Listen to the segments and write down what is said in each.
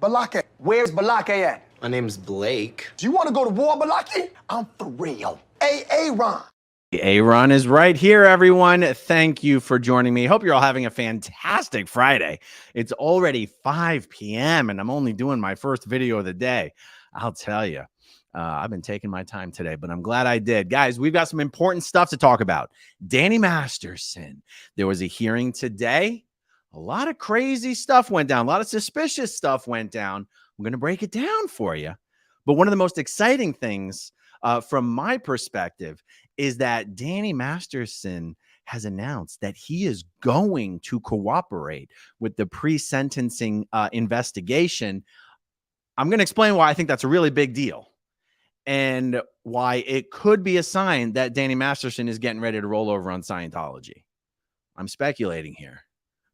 Balake. Where's Balake at? My name's Blake. Do you want to go to war, Balake? I'm for real. Aaron. Aaron is right here, everyone. Thank you for joining me. Hope you're all having a fantastic Friday. It's already 5 p.m. and I'm only doing my first video of the day. I'll tell you, I've been taking my time today, but I'm glad I did. Guys, we've got some important stuff to talk about. Danny Masterson. There was a hearing today. A lot of crazy stuff went down. A lot of suspicious stuff went down. I'm going to break it down for you. But one of the most exciting things from my perspective is that Danny Masterson has announced that he is going to cooperate with the pre-sentencing investigation. I'm going to explain why I think that's a really big deal and why it could be a sign that Danny Masterson is getting ready to roll over on Scientology. I'm speculating here,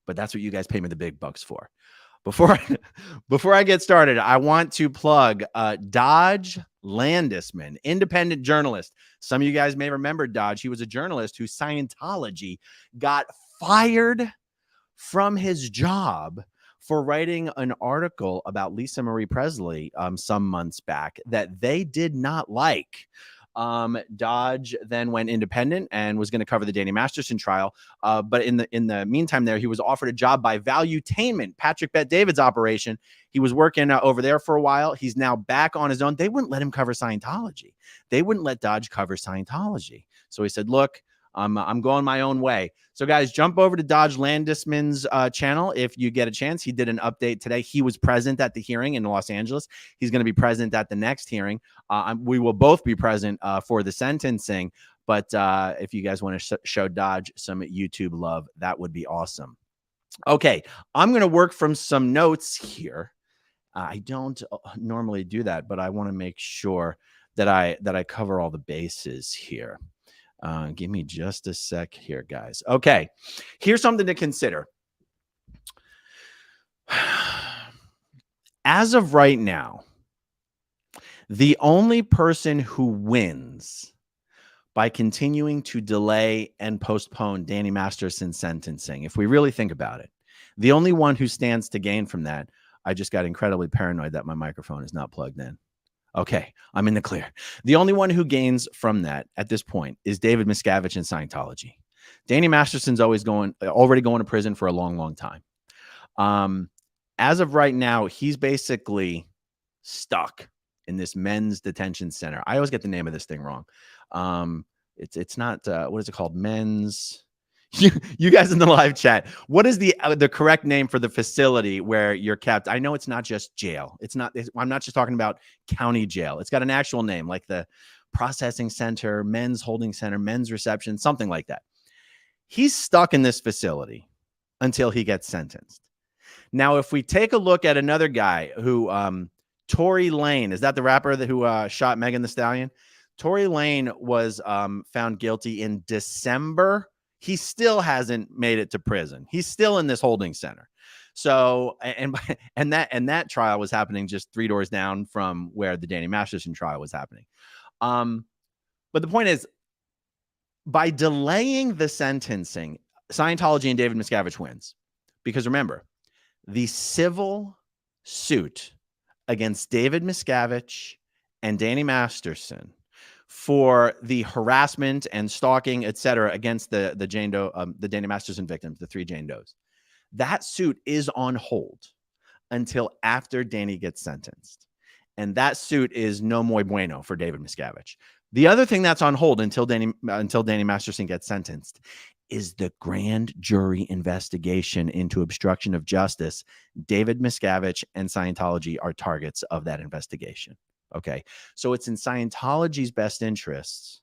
but that's what you guys pay me the big bucks for. Before I get started, I want to plug Dodge Landsman, independent journalist. Some of you guys may remember Dodge. He was a journalist who Scientology got fired from his job for writing an article about Lisa Marie Presley some months back that they did not like. Dodge then went independent and was going to cover the Danny Masterson trial. But in the meantime there, he was offered a job by Valuetainment, Patrick Bet-David's operation. He was working over there for a while. He's now back on his own. They wouldn't let him cover Scientology. They wouldn't let Dodge cover Scientology. So he said, look, I'm going my own way. So guys, jump over to Dodge Landsman's channel if you get a chance. He did an update today. He was present at the hearing in Los Angeles. He's going to be present at the next hearing. We will both be present for the sentencing. But if you guys want to show Dodge some YouTube love, that would be awesome. Okay, I'm going to work from some notes here. I don't normally do that, but I want to make sure that I cover all the bases here. Give me just a sec here, guys. Okay, here's something to consider. As of right now, the only person who wins by continuing to delay and postpone Danny Masterson's sentencing, if we really think about it, the only one who stands to gain from that, I just got incredibly paranoid that my microphone is not plugged in. Okay, I'm in the clear. The only one who gains from that at this point is David Miscavige in Scientology. Danny Masterson's already going to prison for a long, long time. As of right now, he's basically stuck in this men's detention center. I always get the name of this thing wrong. It's not what is it called? Men's. You guys in the live chat, what is the correct name for the facility where you're kept? I know it's not just jail. I'm not just talking about county jail. It's got an actual name, like the processing center, men's holding center, men's reception, something like that. He's stuck in this facility until he gets sentenced. Now, if we take a look at another guy who, Tory Lane, is that the rapper who shot Megan Thee Stallion? Tory Lane was found guilty in December. He still hasn't made it to prison. He's still in this holding center. So, and that trial was happening just 3 doors down from where the Danny Masterson trial was happening. But the point is, by delaying the sentencing, Scientology and David Miscavige wins. Because remember, the civil suit against David Miscavige and Danny Masterson for the harassment and stalking, etc., against the Jane Doe, the Danny Masterson victims, the 3 Jane Does. That suit is on hold until after Danny gets sentenced. And that suit is no muy bueno for David Miscavige. The other thing that's on hold until Danny Masterson gets sentenced is the grand jury investigation into obstruction of justice. David Miscavige and Scientology are targets of that investigation. Okay, so it's in Scientology's best interests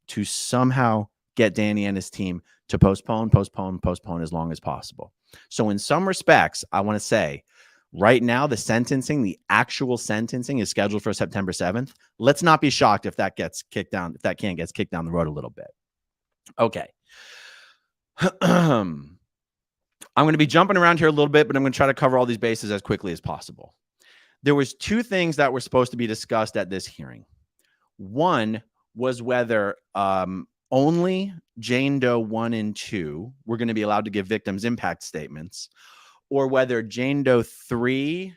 to somehow get Danny and his team to postpone as long as possible. So in some respects, I want to say right now, the actual sentencing is scheduled for September 7th. Let's not be shocked if that gets kicked down, if that can gets kicked down the road a little bit. Okay. I'm going to be jumping around here a little bit, but I'm going to try to cover all these bases as quickly as possible. There was 2 things that were supposed to be discussed at this hearing. One was whether only Jane Doe 1 and 2 were going to be allowed to give victims impact statements, or whether Jane Doe 3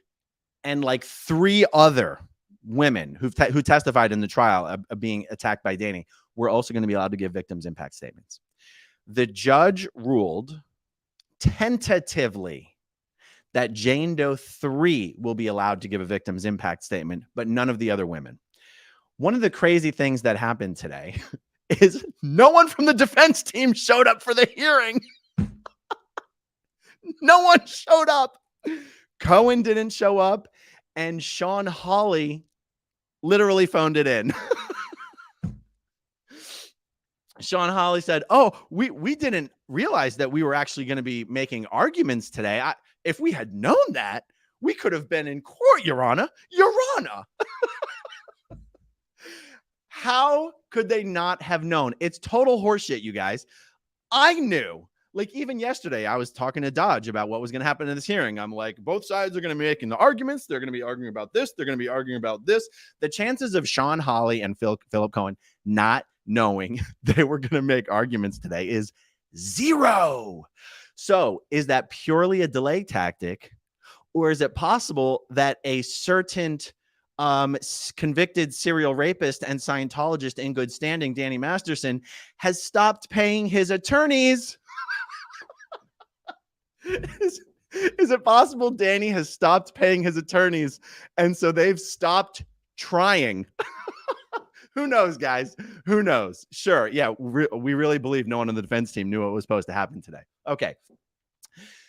and like 3 other women who testified in the trial of being attacked by Danny were also going to be allowed to give victims impact statements. The judge ruled tentatively that Jane Doe 3 will be allowed to give a victim's impact statement, but none of the other women. One of the crazy things that happened today is no one from the defense team showed up for the hearing. No one showed up. Cohen didn't show up, and Sean Hawley literally phoned it in. Sean Hawley said, "Oh, we didn't realize that we were actually going to be making arguments today. If we had known that, we could have been in court, Your Honor. Your Honor." How could they not have known? It's total horseshit, you guys. I knew. Like, even yesterday, I was talking to Dodge about what was going to happen in this hearing. I'm like, both sides are going to be making the arguments. They're going to be arguing about this. They're going to be arguing about this. The chances of Sean Hawley and Philip Cohen not knowing they were going to make arguments today is 0. So is that purely a delay tactic? Or is it possible that a certain convicted serial rapist and Scientologist in good standing, Danny Masterson, has stopped paying his attorneys? Is it possible Danny has stopped paying his attorneys, and so they've stopped trying? Who knows, guys? Who knows? Sure. Yeah, we really believe no one on the defense team knew what was supposed to happen today. Okay.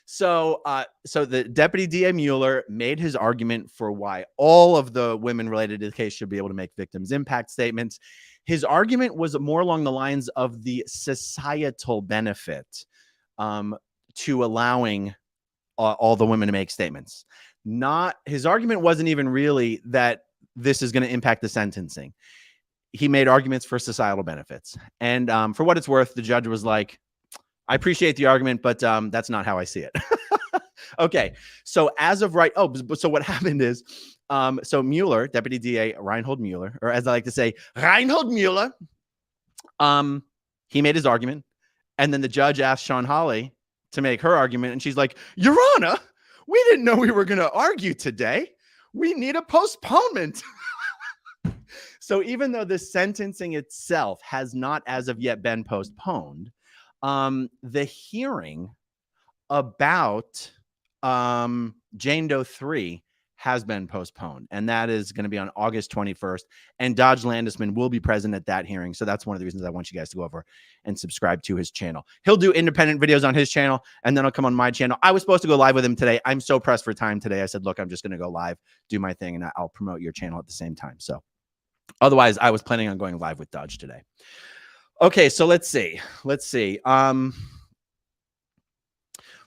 So the Deputy DA Mueller made his argument for why all of the women related to the case should be able to make victims impact statements. His argument was more along the lines of the societal benefit to allowing all the women to make statements. His argument wasn't even really that this is going to impact the sentencing. He made arguments for societal benefits. And for what it's worth, the judge was like, I appreciate the argument, but that's not how I see it. Okay. So as of right. So what happened is, so Mueller, Deputy DA Reinhold Mueller, or as I like to say, Reinhold Mueller, he made his argument. And then the judge asked Sean Hawley to make her argument. And she's like, Your Honor, we didn't know we were going to argue today. We need a postponement. So even though the sentencing itself has not as of yet been postponed, the hearing about Jane Doe 3 has been postponed, and that is going to be on August 21st. And Dodge Landsman will be present at that hearing. So that's one of the reasons I want you guys to go over and subscribe to his channel. He'll do independent videos on his channel, and then I'll come on my channel. I was supposed to go live with him today. I'm so pressed for time today. I said, look, I'm just going to go live, do my thing, and I'll promote your channel at the same time. So otherwise, I was planning on going live with Dodge today. Okay, so let's see.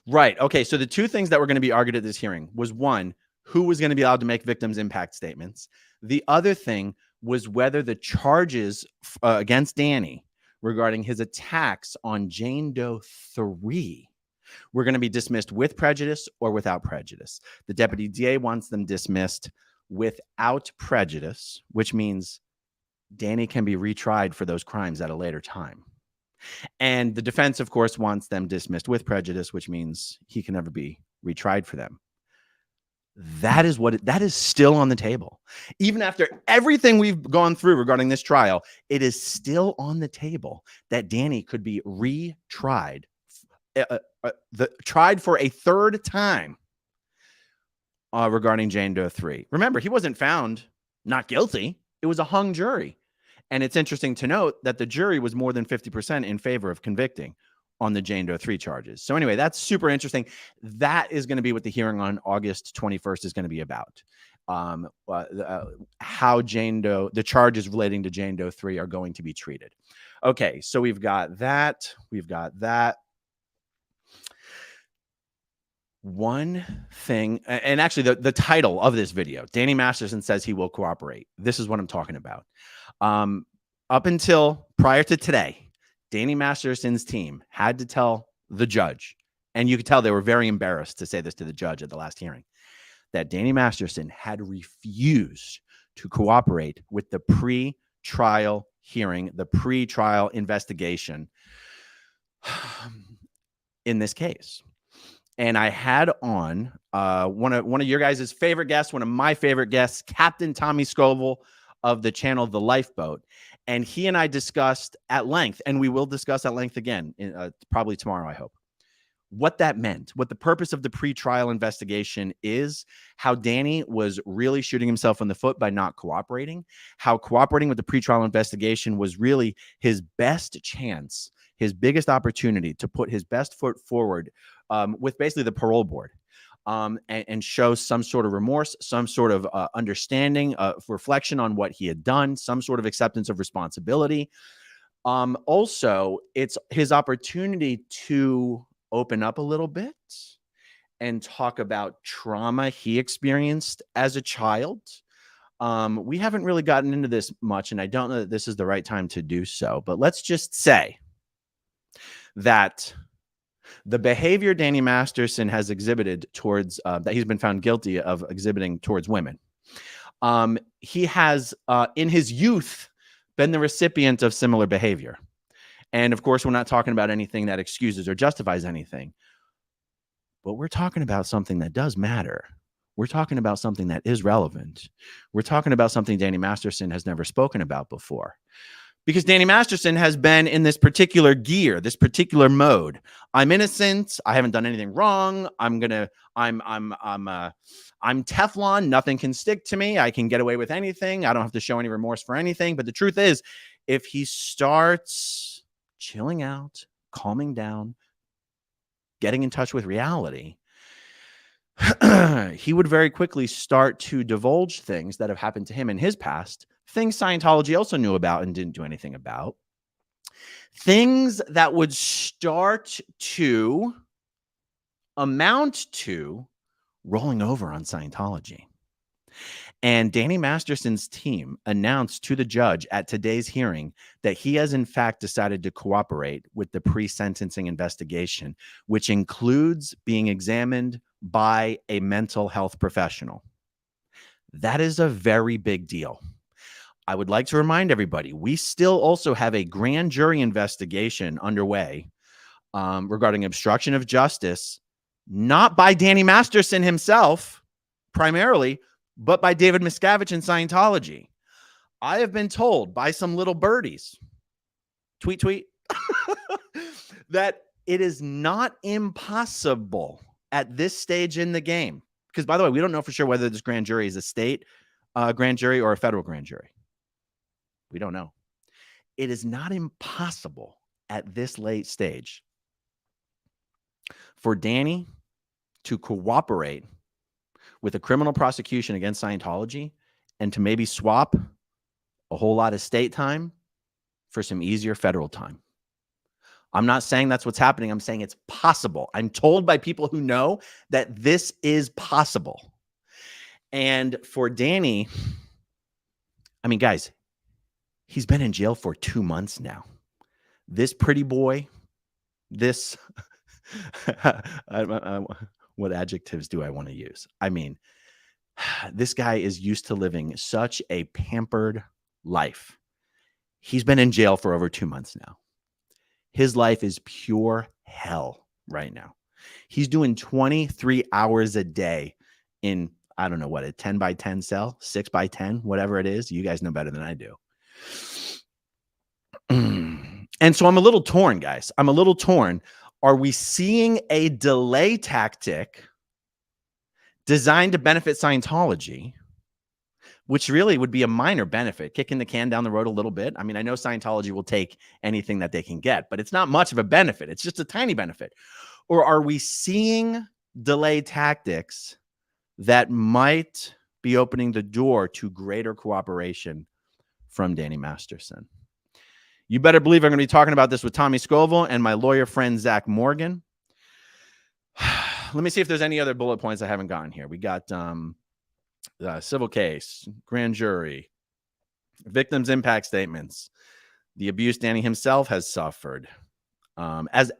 Right. Okay, so the two things that were going to be argued at this hearing was, one, who was going to be allowed to make victims impact statements. The other thing was whether the charges against Danny regarding his attacks on Jane Doe 3 were going to be dismissed with prejudice or without prejudice. The Deputy DA wants them dismissed without prejudice, which means Danny can be retried for those crimes at a later time. And the defense, of course, wants them dismissed with prejudice, which means he can never be retried for them. That is still on the table. Even after everything we've gone through regarding this trial, it is still on the table that Danny could be retried, tried for a third time regarding Jane Doe 3. Remember, he wasn't found not guilty. It was a hung jury. And it's interesting to note that the jury was more than 50% in favor of convicting on the Jane Doe 3 charges. So anyway, that's super interesting. That is going to be what the hearing on August 21st is going to be about. How the charges relating to Jane Doe 3 are going to be treated. Okay, so we've got that. One thing, and actually the title of this video, Danny Masterson says he will cooperate. This is what I'm talking about. Up until prior to today, Danny Masterson's team had to tell the judge, and you could tell they were very embarrassed to say this to the judge at the last hearing, that Danny Masterson had refused to cooperate with the pre-trial hearing, the pre-trial investigation in this case. and I had on one of your guys' favorite guests, one of my favorite guests, Captain Tommy Scoville of the channel The Lifeboat. And he and I discussed at length, and we will discuss at length again, probably tomorrow, I hope, what that meant, what the purpose of the pre-trial investigation is, how Danny was really shooting himself in the foot by not cooperating, how cooperating with the pre-trial investigation was really his best chance, his biggest opportunity to put his best foot forward with basically the parole board. And show some sort of remorse, some sort of understanding, reflection on what he had done, some sort of acceptance of responsibility. Also, it's his opportunity to open up a little bit and talk about trauma he experienced as a child. We haven't really gotten into this much, and I don't know that this is the right time to do so, but let's just say that the behavior Danny Masterson has exhibited towards, that he's been found guilty of exhibiting towards women, he has, in his youth, been the recipient of similar behavior. And of course, we're not talking about anything that excuses or justifies anything, but we're talking about something that does matter. We're talking about something that is relevant. We're talking about something Danny Masterson has never spoken about before. Because Danny Masterson has been in this particular gear, this particular mode. I'm innocent. I haven't done anything wrong. I'm Teflon. Nothing can stick to me. I can get away with anything. I don't have to show any remorse for anything. But the truth is, if he starts chilling out, calming down, getting in touch with reality, he would very quickly start to divulge things that have happened to him in his past, things Scientology also knew about and didn't do anything about, things that would start to amount to rolling over on Scientology. And Danny Masterson's team announced to the judge at today's hearing that he has in fact decided to cooperate with the pre-sentencing investigation, which includes being examined by a mental health professional. That is a very big deal. I would like to remind everybody, we still also have a grand jury investigation underway regarding obstruction of justice, not by Danny Masterson himself primarily, but by David Miscavige and Scientology. I have been told by some little birdies, tweet, that it is not impossible at this stage in the game. Because, by the way, we don't know for sure whether this grand jury is a state grand jury or a federal grand jury. We don't know. It is not impossible at this late stage for Danny to cooperate with a criminal prosecution against Scientology and to maybe swap a whole lot of state time for some easier federal time. I'm not saying that's what's happening. I'm saying it's possible. I'm told by people who know that this is possible. And for Danny, I mean, guys, he's been in jail for 2 months now. This pretty boy, this, what adjectives do I want to use? I mean, this guy is used to living such a pampered life. He's been in jail for over 2 months now. His life is pure hell right now. He's doing 23 hours a day in, I don't know what, a 10 by 10 cell, 6 by 10, whatever it is. You guys know better than I do. And so I'm a little torn, guys. I'm a little torn. Are we seeing a delay tactic designed to benefit Scientology, which really would be a minor benefit, kicking the can down the road a little bit? I mean, I know Scientology will take anything that they can get, but it's not much of a benefit. It's just a tiny benefit. Or are we seeing delay tactics that might be opening the door to greater cooperation from Danny Masterson? You better believe I'm going to be talking about this with Tommy Scoville and my lawyer friend, Zach Morgan. Let me see if there's any other bullet points I haven't gotten here. We got civil case, grand jury, victims' impact statements, the abuse Danny himself has suffered. As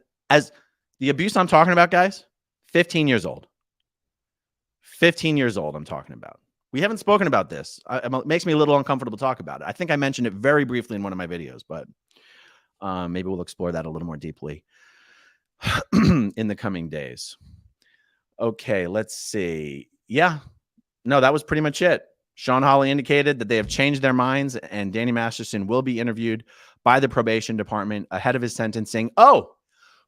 the abuse I'm talking about, guys, 15 years old. 15 years old I'm talking about. We haven't spoken about this. It makes me a little uncomfortable to talk about it. I think I mentioned it very briefly in one of my videos, but maybe we'll explore that a little more deeply in the coming days. Okay, let's see. Yeah, no, that was pretty much it. Sean Hawley indicated that they have changed their minds and Danny Masterson will be interviewed by the probation department ahead of his sentencing. Oh,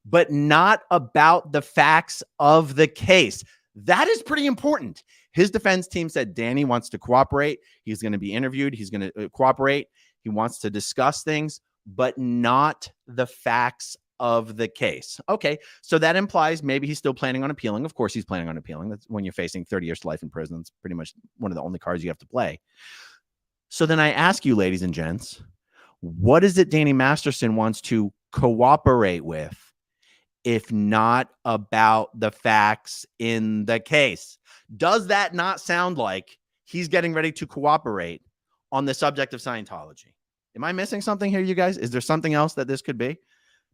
but not about the facts of the case. That is pretty important. His defense team said Danny wants to cooperate. He's going to be interviewed. He's going to cooperate. He wants to discuss things, but not the facts of the case. Okay, so that implies maybe he's still planning on appealing. Of course, he's planning on appealing. That's when you're facing 30 years to life in prison. It's pretty much one of the only cards you have to play. So then I ask you, ladies and gents, what is it Danny Masterson wants to cooperate with, if not about the facts in the case? Does that not sound like he's getting ready to cooperate on the subject of Scientology? Am I missing something here, you guys? Is there something else that this could be?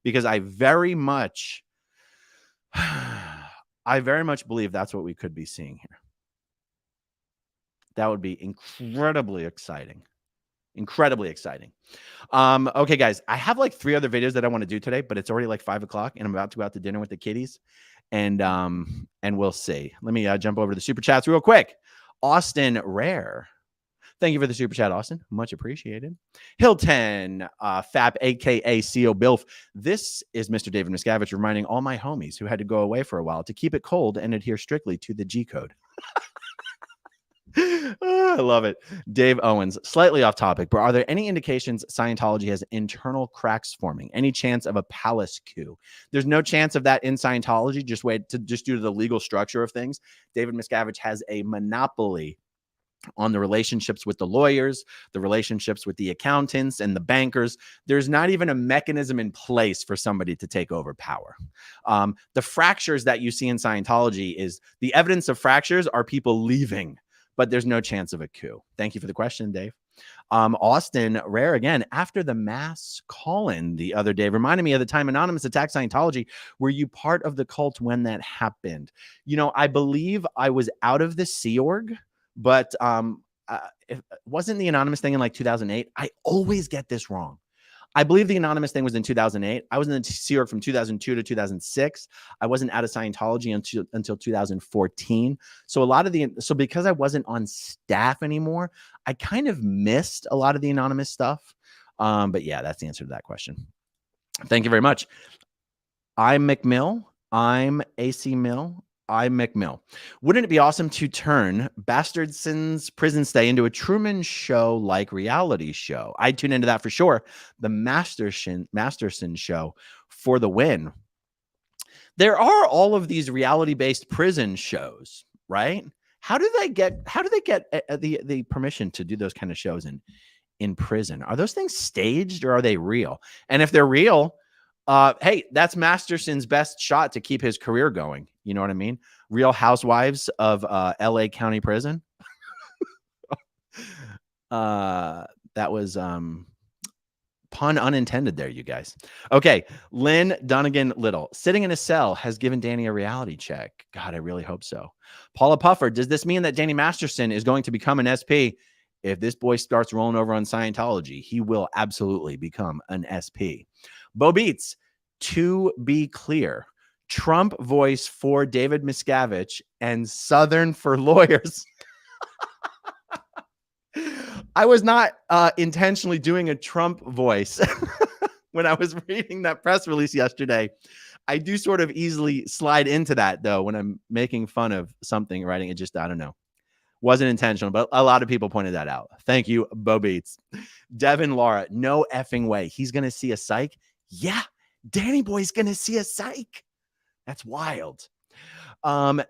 Because I very much believe that's what we could be seeing here. That would be incredibly exciting. Incredibly exciting. Okay, guys, I have like 3 other videos that I want to do today, but it's already like 5 o'clock and I'm about to go out to dinner with the kiddies. And we'll see. Let me jump over to the super chats real quick. Austin Rare. Thank you for the super chat, Austin. Much appreciated. Hilton, Fap, aka CO Bilf. This is Mr. David Miscavige reminding all my homies who had to go away for a while to keep it cold and adhere strictly to the G code. Oh, I love it. Dave Owens, slightly off topic, but are there any indications Scientology has internal cracks forming? Any chance of a palace coup? There's no chance of that in Scientology, just due to the legal structure of things. David Miscavige has a monopoly on the relationships with the lawyers, the relationships with the accountants and the bankers. There's not even a mechanism in place for somebody to take over power. The fractures that you see in Scientology is the evidence of fractures are people leaving, but there's no chance of a coup. Thank you for the question, Dave. Austin Rare again, after the mass call-in the other day, reminded me of the time Anonymous attacked Scientology. Were you part of the cult when that happened? You know, I believe I was out of the Sea Org, but it wasn't the Anonymous thing in like 2008. I always get this wrong. I believe the Anonymous thing was in 2008. I was in the Sea Org from 2002 to 2006. I wasn't out of Scientology until 2014. So because I wasn't on staff anymore, I kind of missed a lot of the Anonymous stuff. But yeah, that's the answer to that question. Thank you very much. I'm McMill. I'm AC Mill. I'm McMill. Wouldn't it be awesome to turn Bastardson's prison stay into a Truman Show-like reality show? I'd tune into that for sure. The Masterson show for the win. There are all of these reality-based prison shows, right? How do they get the permission to do those kind of shows in prison? Are those things staged or are they real? And if they're real, hey, that's Masterson's best shot to keep his career going. You know what I mean? Real Housewives of LA County Prison. That was pun unintended there, you guys. Okay, Lynn Dunnigan Little. Sitting in a cell has given Danny a reality check. God, I really hope so. Paula Puffer, does this mean that Danny Masterson is going to become an SP? If this boy starts rolling over on Scientology, he will absolutely become an SP. Bo Beats, to be clear, Trump voice for David Miscavige and Southern for lawyers. I was not intentionally doing a Trump voice when I was reading that press release yesterday. I do sort of easily slide into that, though, when I'm making fun of something, writing it just, I don't know. Wasn't intentional, but a lot of people pointed that out. Thank you, Bo Beats. Devin Laura, no effing way. He's going to see a psych? Yeah, Danny Boy's going to see a psych. That's wild.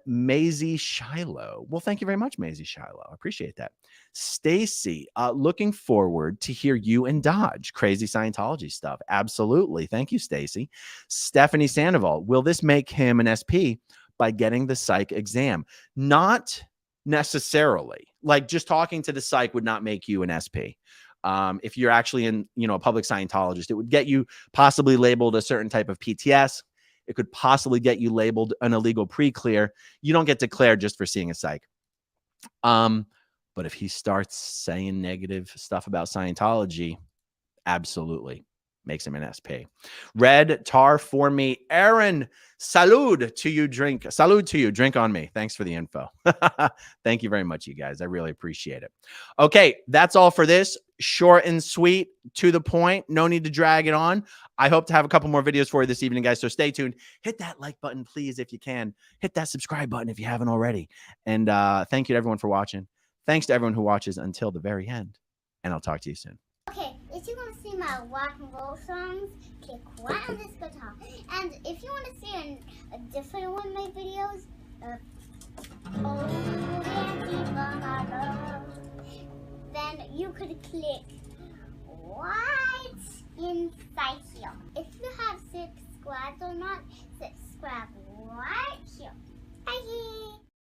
Maisie Shiloh. Well, thank you very much, Maisie Shiloh. I appreciate that. Stacy, looking forward to hear you and Dodge. Crazy Scientology stuff. Absolutely. Thank you, Stacy. Stephanie Sandoval, will this make him an SP by getting the psych exam? Not necessarily. Like just talking to the psych would not make you an SP. If you're actually a public Scientologist, it would get you possibly labeled a certain type of PTS. It could possibly get you labeled an illegal pre-clear. You don't get declared just for seeing a psych. But if he starts saying negative stuff about Scientology, absolutely. makes him an SP. Red tar for me. Aaron, salud to you. Drink. Salud to you. Drink on me. Thanks for the info. Thank you very much, you guys. I really appreciate it. Okay, that's all for this. Short and sweet, to the point. No need to drag it on. I hope to have a couple more videos for you this evening, guys. So stay tuned. Hit that like button, please, if you can. Hit that subscribe button if you haven't already. And thank you to everyone for watching. Thanks to everyone who watches until the very end. And I'll talk to you soon. Okay, if you want to see my rock and roll songs, click right on this guitar. And if you want to see a different one of my videos, then you could click right inside here. If you have subscribed or not, subscribe right here. Bye.